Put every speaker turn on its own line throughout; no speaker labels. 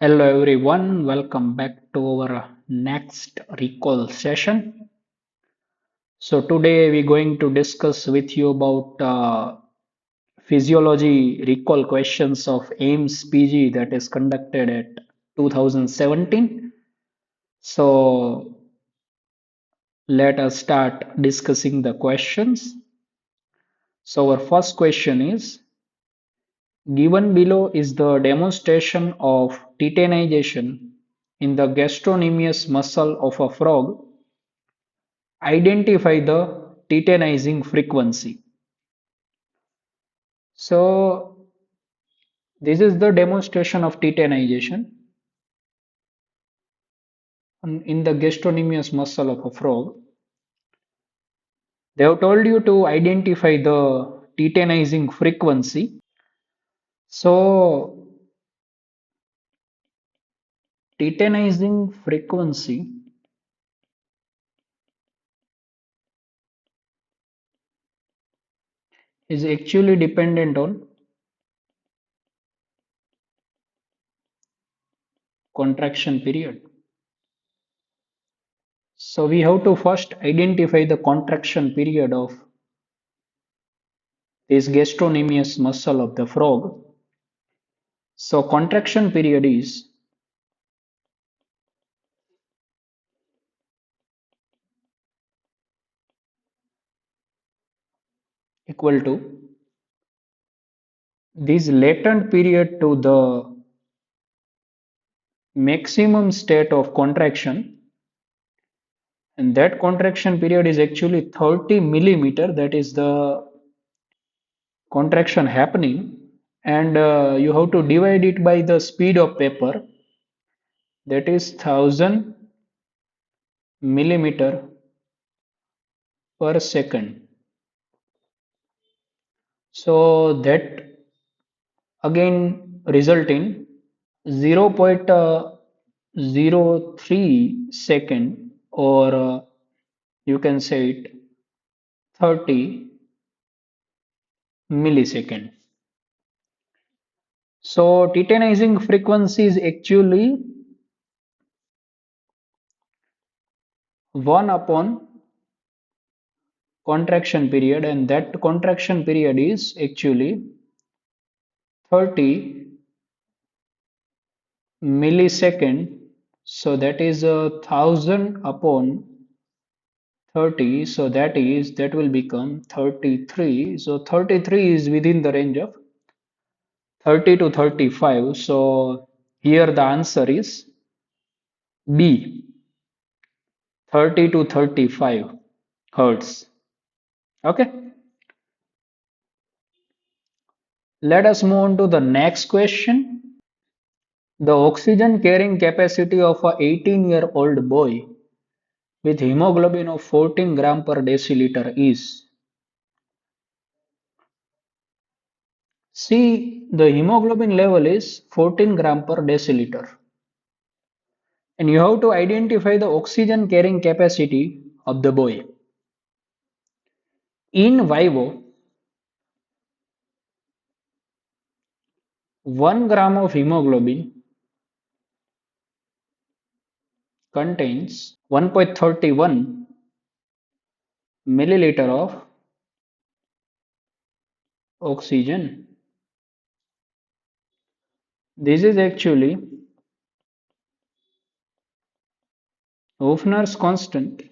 Hello everyone, welcome back to our next recall session. So today we're going to discuss with you about physiology recall questions of AIIMS-PG that is conducted at 2017. So let us start discussing the questions. So our first question is, given below is the demonstration of titanization in the gastrocnemius muscle of a frog. Identify the titanizing frequency. So this is the demonstration of titanization in the gastrocnemius muscle of a frog. They have told you to identify the titanizing frequency. So titanizing frequency is actually dependent on contraction period. So we have to first identify the contraction period of this gastrocnemius muscle of the frog. So contraction period is equal to this latent period to the maximum state of contraction, and that contraction period is actually 30 millimeter. That is the contraction happening, and you have to divide it by the speed of paper, that is 1000 millimeter per second. So that again result in 0.03 second, or you can say it 30 millisecond. So titanizing frequency is actually 1 upon contraction period, and that contraction period is actually 30 millisecond. So that is 1000 upon 30, so that will become 33. So 33 is within the range of 30 to 35. So here the answer is B, 30 to 35 hertz. Okay, let us move on to the next question. The oxygen carrying capacity of a 18-year-old boy with hemoglobin of 14 gram per deciliter is. See, the hemoglobin level is 14 gram per deciliter, and you have to identify the oxygen carrying capacity of the boy. In vivo, 1 gram of hemoglobin contains 1.31 milliliter of oxygen. This is actually Hofner's constant.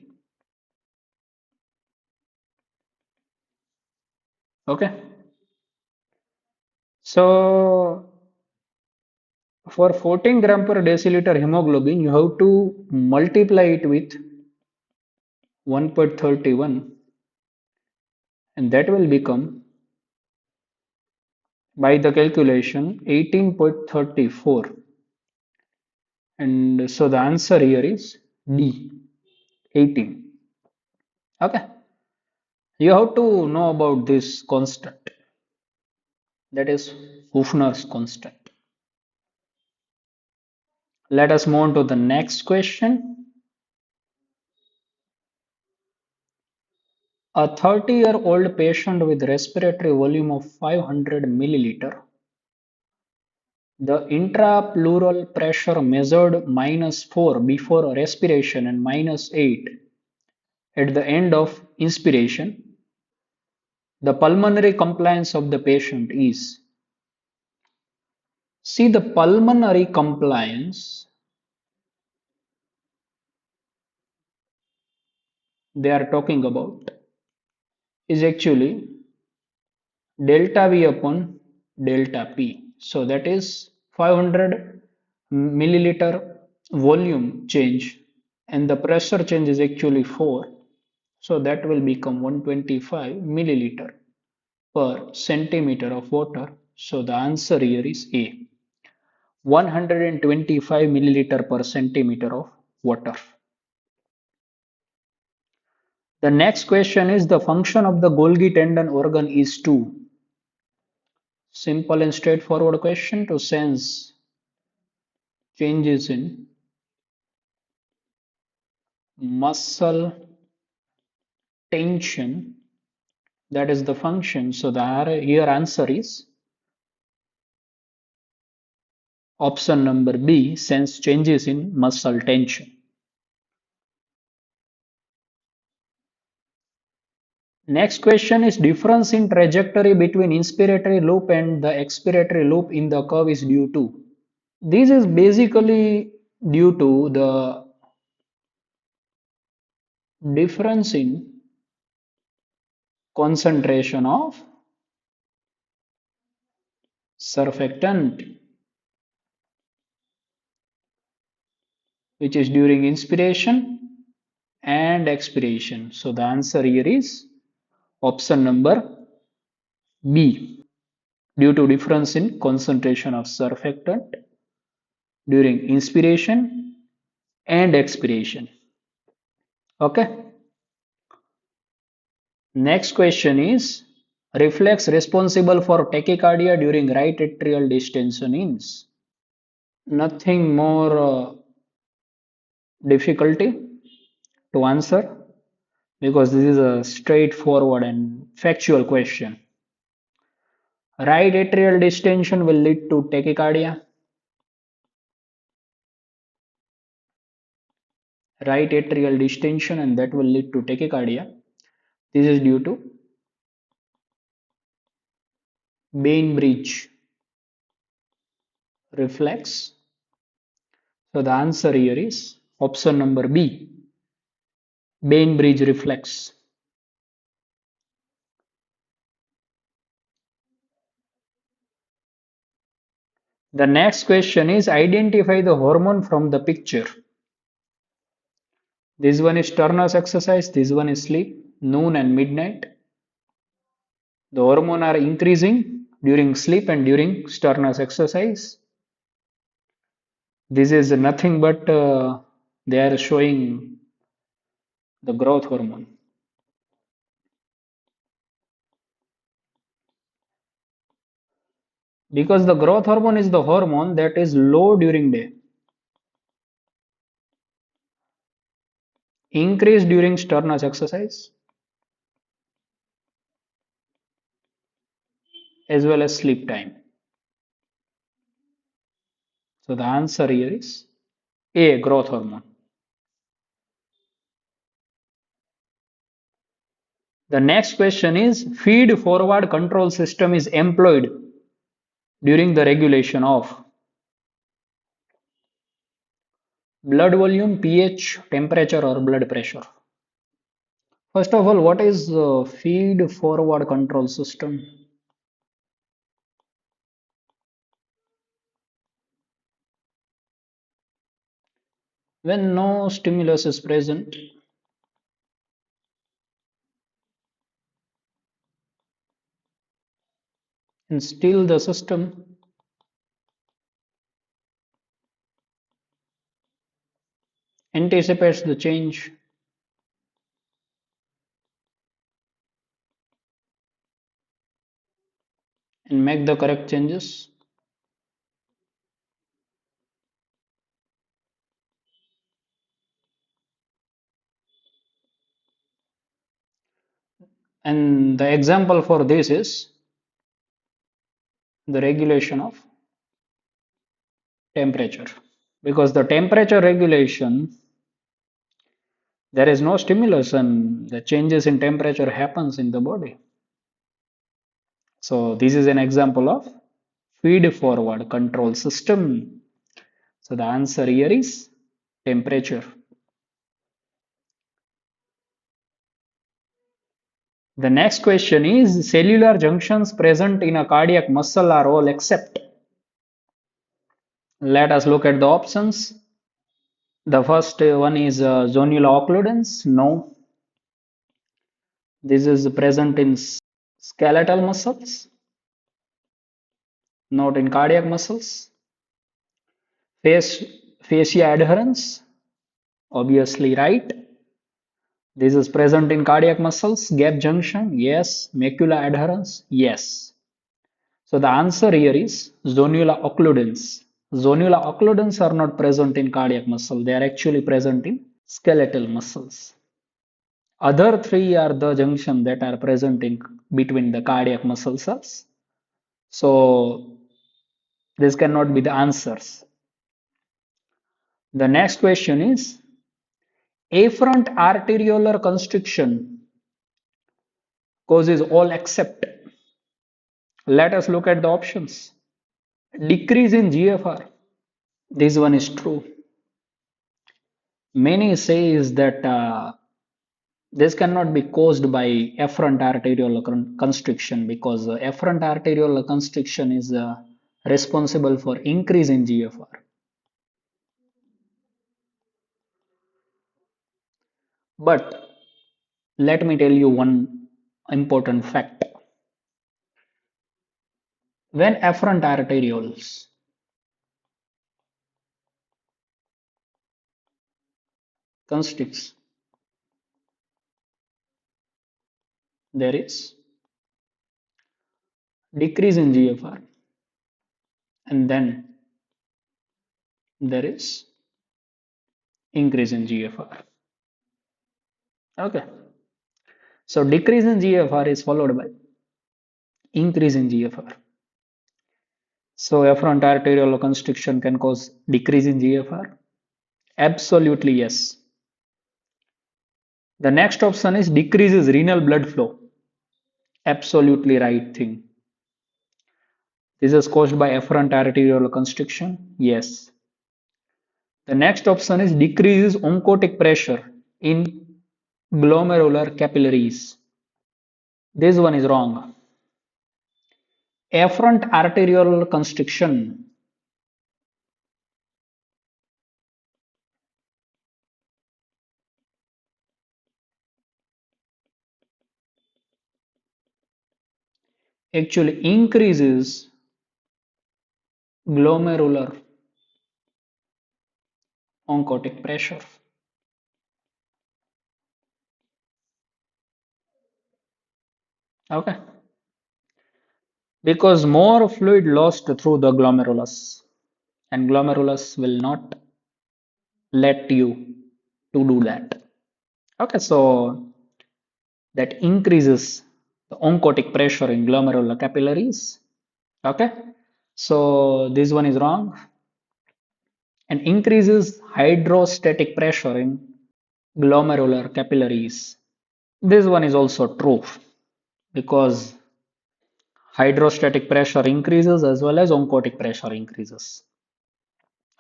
Okay. So for 14 gram per deciliter hemoglobin, you have to multiply it with 1.31, and that will become, by the calculation, 18.34. And so the answer here is D, 18. Okay. You have to know about this constant, that is Hofner's constant. Let us move on to the next question. A 30-year-old patient with respiratory volume of 500 milliliter The intrapleural pressure measured -4 before respiration and -8 at the end of inspiration. The pulmonary compliance of the patient is. See, the pulmonary compliance they are talking about is actually delta V upon delta P. So that is 500 milliliter volume change, and the pressure change is actually 4. So that will become 125 milliliter per centimeter of water. So the answer here is A. 125 milliliter per centimeter of water. The next question is the function of the Golgi tendon organ is to. Simple and straightforward question to sense changes in muscle tension. That is the function. So the here answer is option number B, sense changes in muscle tension. Next question is difference in trajectory between inspiratory loop and the expiratory loop in the curve is due to. This is basically due to the difference in concentration of surfactant, which is during inspiration and expiration. So the answer here is option number B, due to difference in concentration of surfactant during inspiration and expiration. Okay. Next question is reflex responsible for tachycardia during right atrial distension is. Nothing more difficulty to answer because this is a straightforward and factual question. Right atrial distension will lead to tachycardia. Right atrial distension, and that will lead to tachycardia. This is due to Bainbridge reflex. So the answer here is option number B, Bainbridge reflex. The next question is identify the hormone from the picture. This one is Turner's exercise, this one is sleep, noon and midnight. The hormone are increasing during sleep and during Turner's exercise. This is nothing but they are showing the growth hormone. Because the growth hormone is the hormone that is low during day, increase during Turner's exercise, as well as sleep time. So the answer here is A, growth hormone. The next question is feed forward control system is employed during the regulation of blood volume, pH, temperature or blood pressure. First of all, what is feed forward control system? When no stimulus is present and still the system anticipates the change and make the correct changes. And the example for this is the regulation of Temperature. Because the temperature regulation, there is no stimulus and the changes in temperature happens in the body. So this is an example of feed forward control system. So the answer here is temperature. The next question is cellular junctions present in a cardiac muscle are all except. Let us look at the options. The first one is zonula occludens. No. This is present in skeletal muscles, not in cardiac muscles. Face, fascia adherence, obviously right. This is present in cardiac muscles. Gap junction, yes. Macula adherence, yes. So the answer here is zonula occludens. Zonula occludens are not present in cardiac muscle. They are actually present in skeletal muscles. Other three are the junction that are present in between the cardiac muscle cells. So this cannot be the answers. The next question is afferent arteriolar constriction causes all except. Let us look at the options. Decrease in GFR. This one is true. Many say is that this cannot be caused by afferent arterial constriction because afferent arterial constriction is responsible for increase in GFR. But let me tell you one important fact. When afferent arterioles constricts, there is decrease in GFR and then there is increase in GFR. Okay. So decrease in GFR is followed by increase in GFR. So afferent arterial constriction can cause decrease in GFR. Absolutely yes. The next option is decreases renal blood flow. Absolutely right thing. This is caused by afferent arterial constriction. Yes. The next option is decreases oncotic pressure in glomerular capillaries. This one is wrong. Afferent arterial constriction actually increases glomerular oncotic pressure. Okay. Because more fluid lost through the glomerulus and glomerulus will not let you to do that. Okay, so that increases the oncotic pressure in glomerular capillaries. Okay, so this one is wrong and increases hydrostatic pressure in glomerular capillaries. This one is also true because hydrostatic pressure increases as well as oncotic pressure increases.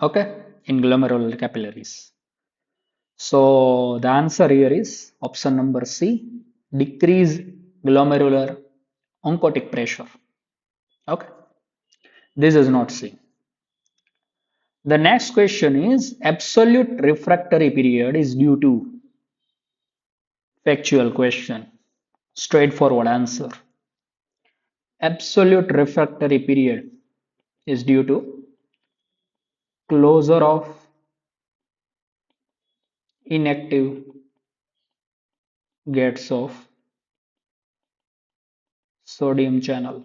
Okay, in glomerular capillaries. So the answer here is option number C, decrease glomerular oncotic pressure. Okay, this is not C. The next question is absolute refractory period is due to factual question. Straightforward answer. Absolute refractory period is due to closure of inactive gates of sodium channel.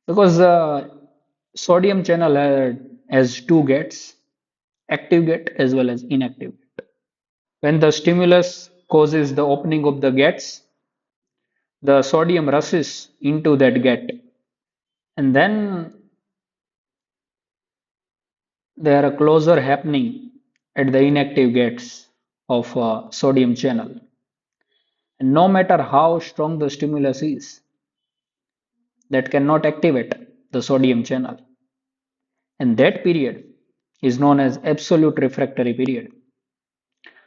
Because the sodium channel has two gates, active gate as well as inactive gate. When the stimulus causes the opening of the gates, the sodium rushes into that gate And then there are closure happening at the inactive gates of sodium channel. And no matter how strong the stimulus is, that cannot activate the sodium channel. And that period is known as absolute refractory period.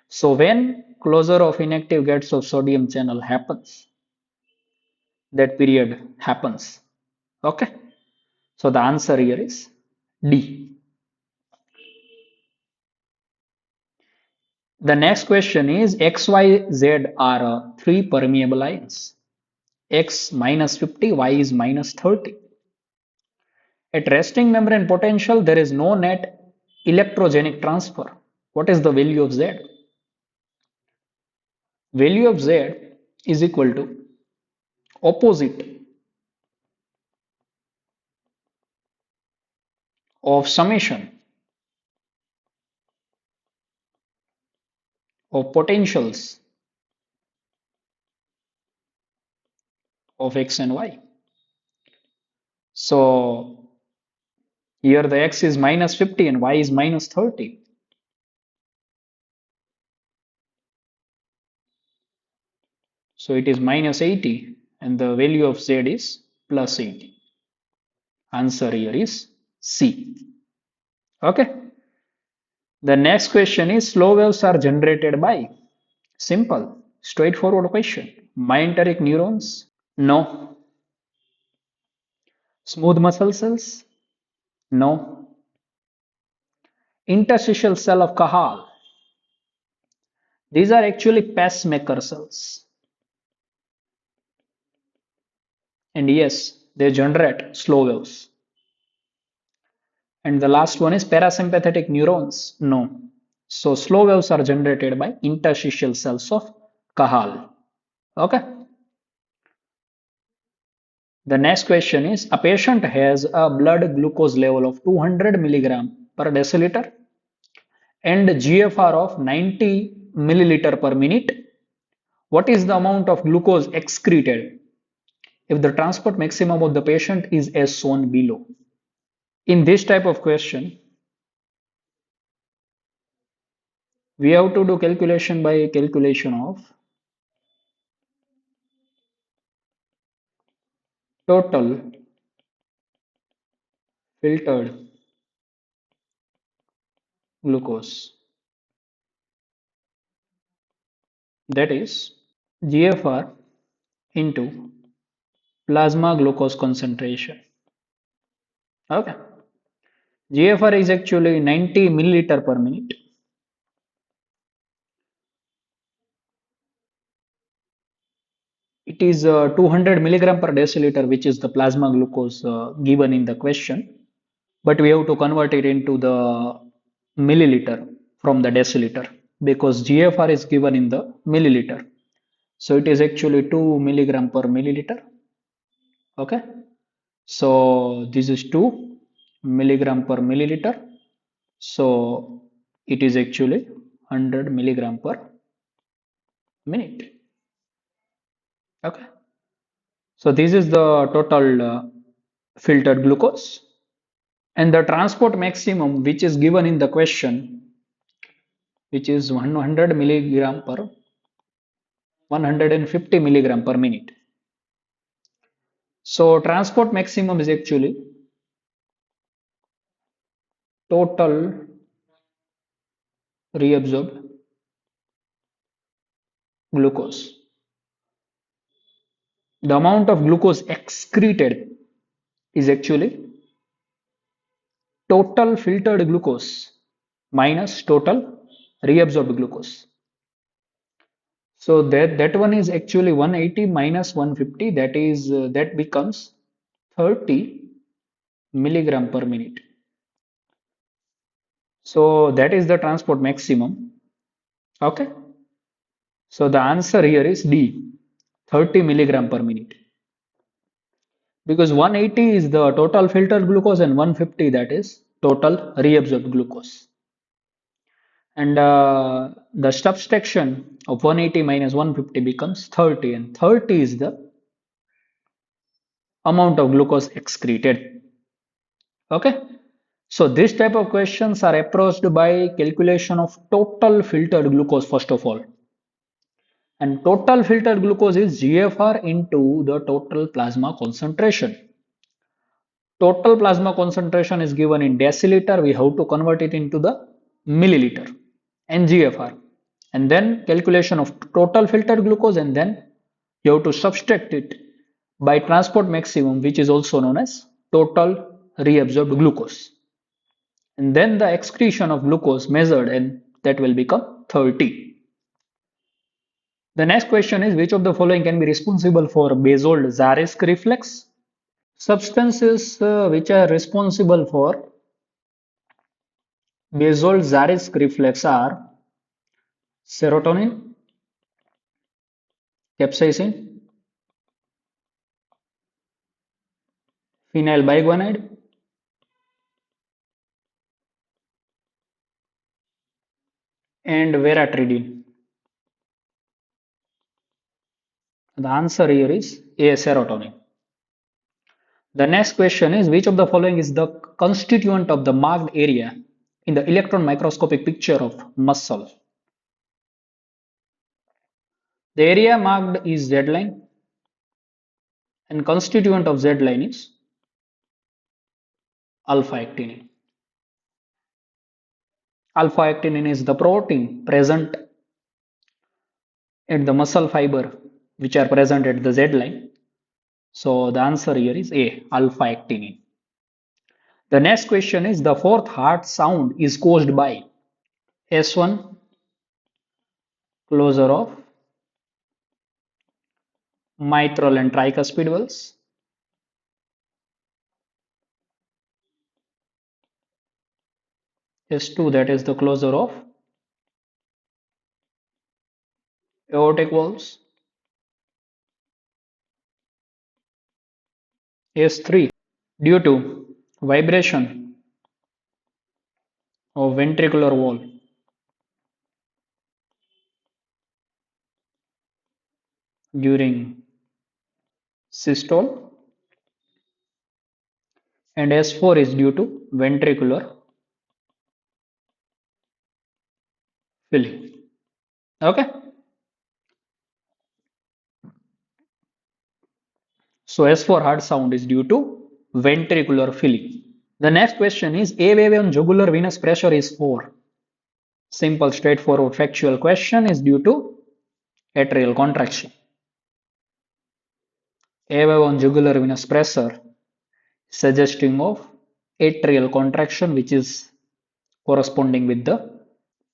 So when closure of inactive gates of sodium channel happens, that period happens. Okay. So the answer here is D. The next question is X, Y, Z are three permeable ions. X minus 50, Y is minus 30. At resting membrane potential, there is no net electrogenic transfer. What is the value of Z? Value of Z is equal to opposite of summation of potentials of X and Y. So here the X is minus 50 and Y is minus 30. So it is minus 80 and the value of Z is plus 80. Answer here is C. Okay. The next question is slow waves are generated by simple, straightforward question. Myenteric neurons? No. Smooth muscle cells? No. Interstitial cell of Cajal? These are actually pacemaker cells. And yes, they generate slow waves. And the last one is parasympathetic neurons? No. So slow waves are generated by interstitial cells of Cajal. Okay. The next question is a patient has a blood glucose level of 200 milligram per deciliter and GFR of 90 milliliter per minute. What is the amount of glucose excreted if the transport maximum of the patient is as shown below? In this type of question, we have to do calculation by calculation of total filtered glucose. That is GFR into plasma glucose concentration. Okay. GFR is actually 90 milliliter per minute. It is 200 milligram per deciliter, which is the plasma glucose given in the question. But we have to convert it into the milliliter from the deciliter because GFR is given in the milliliter. So it is actually 2 milligram per milliliter. Okay. So this is 2 milligram per milliliter. So it is actually 100 milligram per minute. Okay. So this is the total filtered glucose. And the transport maximum which is given in the question, which is 100 milligram per 150 milligram per minute. So transport maximum is actually total reabsorbed glucose. The amount of glucose excreted is actually total filtered glucose minus total reabsorbed glucose. So that one is actually 180 minus 150. That is that becomes 30 milligram per minute. So that is the transport maximum. Okay. So the answer here is D, 30 milligram per minute. Because 180 is the total filtered glucose and 150 that is total reabsorbed glucose. And the subtraction of 180 minus 150 becomes 30 and 30 is the amount of glucose excreted. Okay. So this type of questions are approached by calculation of total filtered glucose first of all. And total filtered glucose is GFR into the total plasma concentration. Total plasma concentration is given in deciliter. We have to convert it into the milliliter and GFR. And then calculation of total filtered glucose, and then you have to subtract it by transport maximum, which is also known as total reabsorbed glucose. And then the excretion of glucose measured, and that will become 30. The next question is, which of the following can be responsible for Basol-Zarisk reflex? Substances which are responsible for Basol-Zarisk reflex are serotonin, capsaicin, phenylbiguanide, and veratridine. The answer here is A, serotonin. The next question is, which of the following is the constituent of the marked area in the electron microscopic picture of muscle? The area marked is Z line, and constituent of Z line is alpha actinin. Alpha actinin is the protein present at the muscle fiber which are present at the Z line. So the answer here is A, alpha actinin. The next question is, the fourth heart sound is caused by S1, closure of mitral and tricuspid valves, S2, that is the closure of aortic valves, S3, due to vibration of ventricular wall during systole, and S4 is due to ventricular filling. Okay, so S4 heart sound is due to ventricular filling. The next question is, A wave on jugular venous pressure is 4. Simple, straightforward, factual question is due to atrial contraction. A wave on jugular venous pressure suggesting of atrial contraction, which is corresponding with the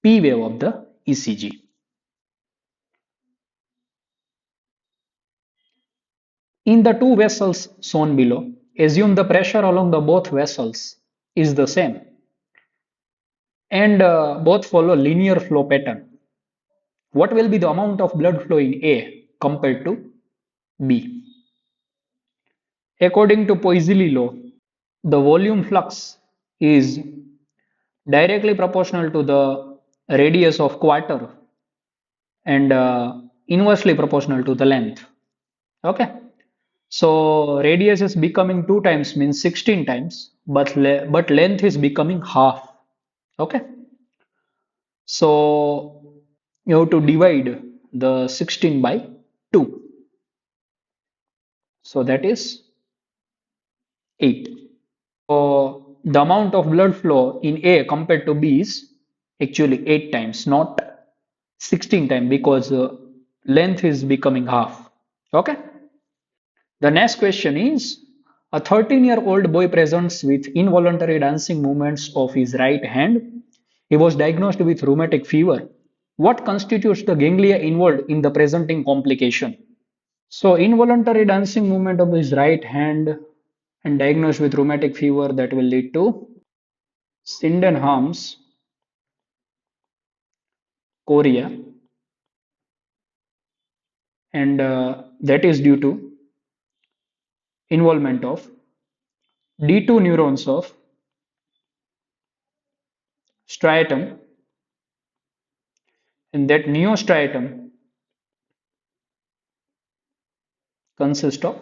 P wave of the ECG. In the two vessels shown below, assume the pressure along the both vessels is the same, and both follow linear flow pattern. What will be the amount of blood flow in A compared to B? According to Poiseuille law, the volume flux is directly proportional to the radius of quarter and inversely proportional to the length. Okay, so radius is becoming 2 times means 16 times, but length is becoming half. Okay, so you have to divide the 16 by 2, so that is 8. So the amount of blood flow in A compared to B is actually 8 times, not 16 times, because length is becoming half. Okay. The next question is, a 13-year-old boy presents with involuntary dancing movements of his right hand. He was diagnosed with rheumatic fever. What constitutes the ganglia involved in the presenting complication? So involuntary dancing movement of his right hand and diagnosed with rheumatic fever, that will lead to Sydenham's chorea, and that is due to involvement of D2 neurons of striatum, and that neostriatum consists of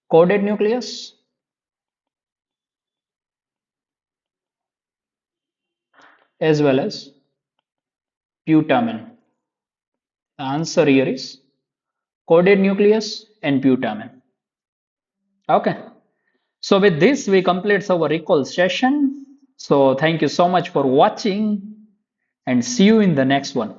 Coded nucleus as well as putamen. The answer here is coded nucleus and putamen. Okay. So with this, we complete our recall session. So thank you so much for watching and see you in the next one.